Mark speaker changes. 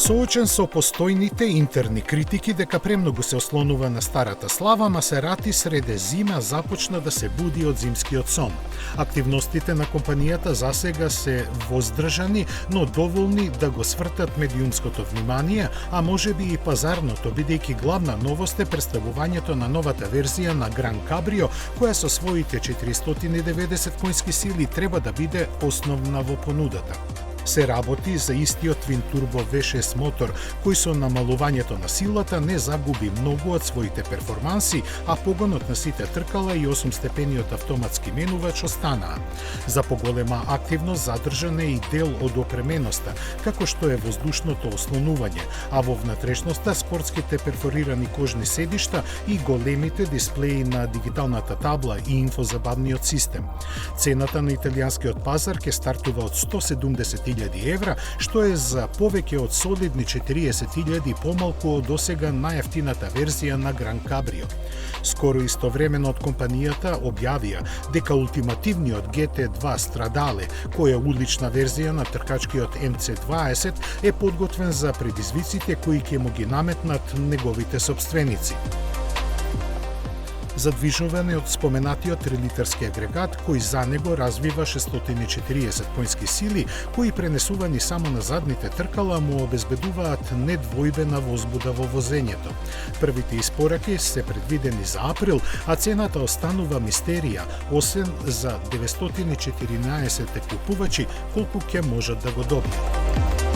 Speaker 1: Соочен со постојните интерни критики дека премногу се ослонува на старата слава, Масерати среде зима започна да се буди од зимскиот сон. Активностите на компанијата засега се воздржани, но доволни да го свртат медиумското внимание, а можеби и пазарното, бидејќи главна новост е представувањето на новата верзија на Гран Кабрио, која со своите 490 конски сили треба да биде основна во понудата. Се работи за истиот твин турбо V6 мотор, кој со намалувањето на силата не загуби многу од своите перформанси, а погонот на сите тркала и 8-степениот автоматски менувач останаа. За поголема активност задржан е и дел од опременоста, како што е воздушното ослонување, а во внатрешноста спортските перфорирани кожни седишта и големите дисплеи на дигиталната табла и инфозабавниот систем. Цената на италијанскиот пазар ќе стартува од 170.000 евра, што е за повеќе од солидни 40.000 помалку од досега најефтината верзија на Гран Кабрио. Скоро истовремено од компанијата објавија дека ултимативниот GT2 Stradale, која е улична верзија на тркачкиот MC20, е подготвен за предизвиците кои ќе му ги наметнат неговите сопственици. Задвижуване од споменатиот 3-литарски агрегат, кој за него развива 640 конски сили, кои пренесувани само на задните тркала му обезбедуваат недвојбена возбуда во возењето. Првите испораки се предвидени за април, а цената останува мистерија, освен за 914 купувачи колку ќе можат да го добијат.